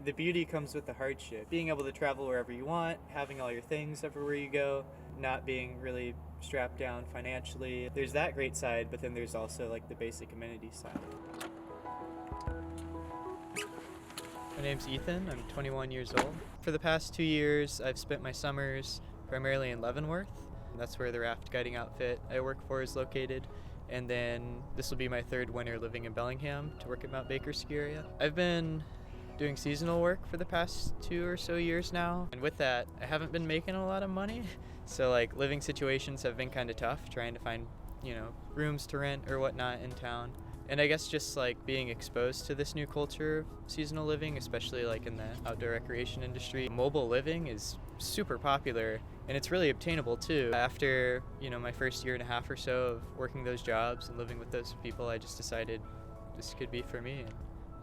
The beauty comes with the hardship. Being able to travel wherever you want, having all your things everywhere you go, not being really strapped down financially. There's that great side, but then there's also like the basic amenity side. My name's Ethan. I'm 21 years old. For the past 2 years, I've spent my summers primarily in Leavenworth. That's where the raft guiding outfit I work for is located. And then this will be my third winter living in Bellingham to work at Mount Baker ski area. I've been doing seasonal work for the past 2 or so years now. And with that, I haven't been making a lot of money. So like living situations have been kind of tough, trying to find, rooms to rent or whatnot in town. And I guess just like being exposed to this new culture of seasonal living, especially like in the outdoor recreation industry. Mobile living is super popular and it's really obtainable too. After, my first year and a half or so of working those jobs and living with those people, I just decided this could be for me and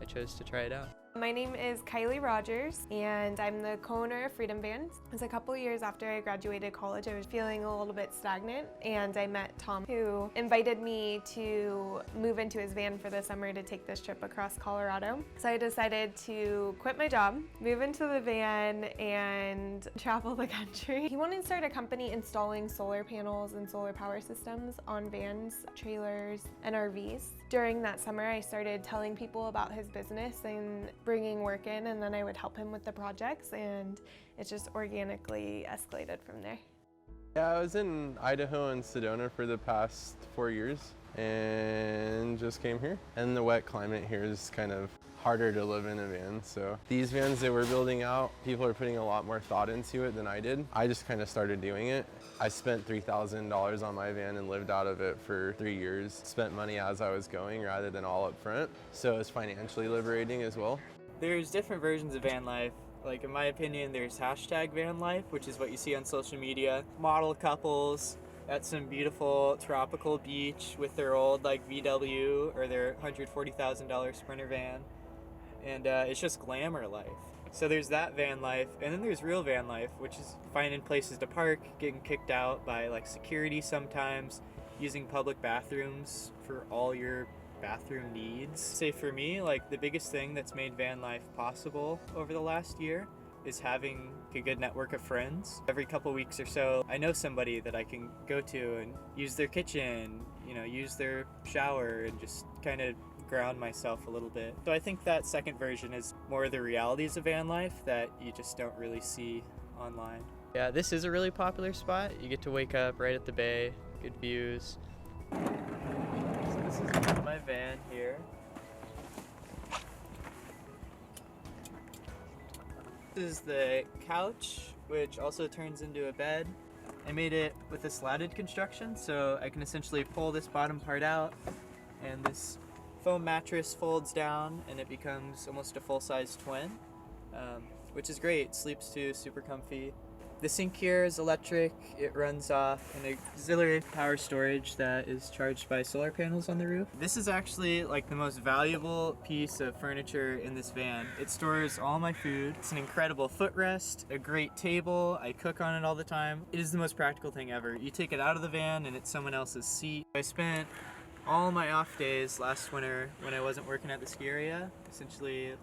I chose to try it out. My name is Kylie Rogers and I'm the co-owner of Freedom Vans. It was a couple years after I graduated college. I was feeling a little bit stagnant and I met Tom, who invited me to move into his van for the summer to take this trip across Colorado. So I decided to quit my job, move into the van and travel the country. He wanted to start a company installing solar panels and solar power systems on vans, trailers, and RVs. During that summer, I started telling people about his business and bringing work in, and then I would help him with the projects, and it just organically escalated from there. Yeah, I was in Idaho and Sedona for the past 4 years and just came here. And the wet climate here is kind of harder to live in a van. So these vans that we're building out, people are putting a lot more thought into it than I did. I just kind of started doing it. I spent $3,000 on my van and lived out of it for 3 years. Spent money as I was going rather than all up front. So it's financially liberating as well. There's different versions of van life. Like in my opinion, there's hashtag van life, which is what you see on social media. Model couples at some beautiful tropical beach with their old VW or their $140,000 Sprinter van. And it's just glamour life. So there's that van life, and then there's real van life, which is finding places to park, getting kicked out by security sometimes, using public bathrooms for all your bathroom needs. Say for me, the biggest thing that's made van life possible over the last year is having a good network of friends. Every couple weeks or so, I know somebody that I can go to and use their kitchen, use their shower and just kind of ground myself a little bit. So I think that second version is more the realities of van life that you just don't really see online. Yeah, this is a really popular spot. You get to wake up right at the bay, good views. So this is my van here. This is the couch, which also turns into a bed. I made it with a slatted construction, so I can essentially pull this bottom part out and this foam mattress folds down and it becomes almost a full-size twin, which is great. Sleeps too, super comfy. The sink here is electric. It runs off an auxiliary power storage that is charged by solar panels on the roof. This is actually the most valuable piece of furniture in this van. It stores all my food. It's an incredible footrest, a great table. I cook on it all the time. It is the most practical thing ever. You take it out of the van and it's someone else's seat. I spent all my off days last winter when I wasn't working at the ski area, essentially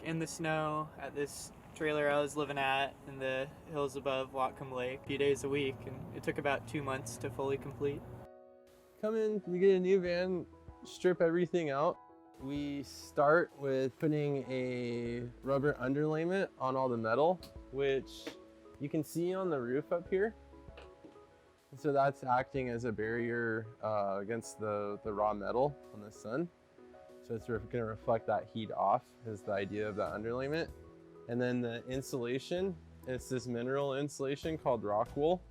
in the snow at this trailer I was living at in the hills above Whatcom Lake, a few days a week, and it took about 2 months to fully complete. Come in, you get a new van, strip everything out. We start with putting a rubber underlayment on all the metal, which you can see on the roof up here. So that's acting as a barrier against the raw metal on the sun. So it's going to reflect that heat off is the idea of that underlayment. And then the insulation, it's this mineral insulation called rock wool.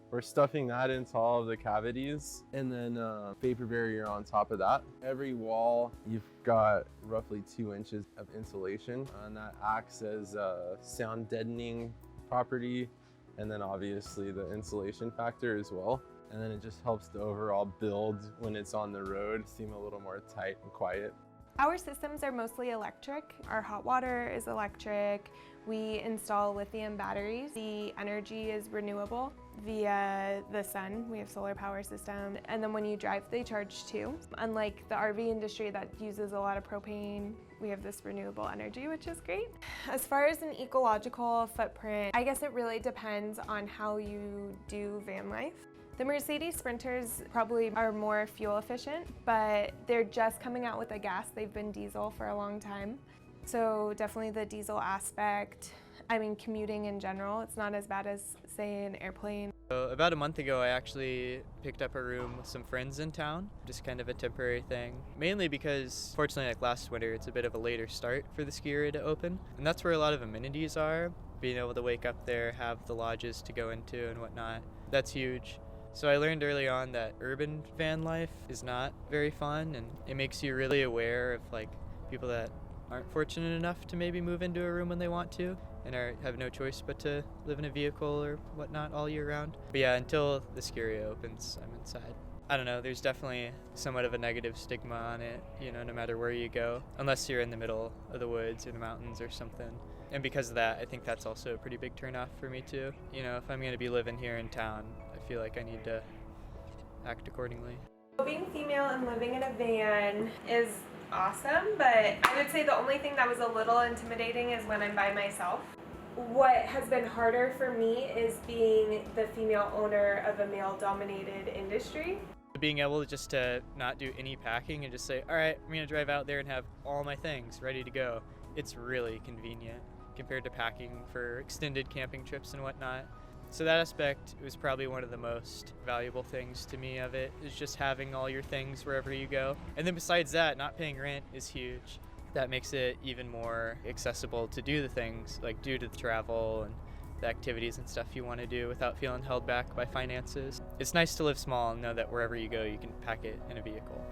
We're stuffing that into all of the cavities and then vapor barrier on top of that. Every wall, you've got roughly 2 inches of insulation and that acts as a sound deadening property. And then obviously the insulation factor as well. And then it just helps the overall build when it's on the road seem a little more tight and quiet. Our systems are mostly electric. Our hot water is electric. We install lithium batteries. The energy is renewable via the sun. We have solar power system. And then when you drive, they charge too. Unlike the RV industry that uses a lot of propane we have this renewable energy, which is great. As far as an ecological footprint, I guess it really depends on how you do van life. The Mercedes Sprinters probably are more fuel efficient, but they're just coming out with a gas. They've been diesel for a long time. So definitely the diesel aspect. I mean, commuting in general, it's not as bad as, say, an airplane. So about a month ago, I actually picked up a room with some friends in town, just kind of a temporary thing. Mainly because, fortunately, like last winter, it's a bit of a later start for the ski area to open. And that's where a lot of amenities are. Being able to wake up there, have the lodges to go into and whatnot. That's huge. So I learned early on that urban van life is not very fun, and it makes you really aware of like people that aren't fortunate enough to maybe move into a room when they want to and have no choice but to live in a vehicle or whatnot all year round. But yeah, until the ski area opens, I'm inside. I don't know, there's definitely somewhat of a negative stigma on it, you know, no matter where you go, unless you're in the middle of the woods or the mountains or something. And because of that, I think that's also a pretty big turnoff for me too. You know, if I'm gonna be living here in town, I feel like I need to act accordingly. Being female and living in a van is awesome, but I would say the only thing that was a little intimidating is when I'm by myself. What has been harder for me is being the female owner of a male-dominated industry. Being able just to not do any packing and just say, all right, I'm gonna drive out there and have all my things ready to go. It's really convenient compared to packing for extended camping trips and whatnot. So that aspect was probably one of the most valuable things to me of it, is just having all your things wherever you go. And then besides that, not paying rent is huge. That makes it even more accessible to do the things, like due to the travel and the activities and stuff you want to do without feeling held back by finances. It's nice to live small and know that wherever you go, you can pack it in a vehicle.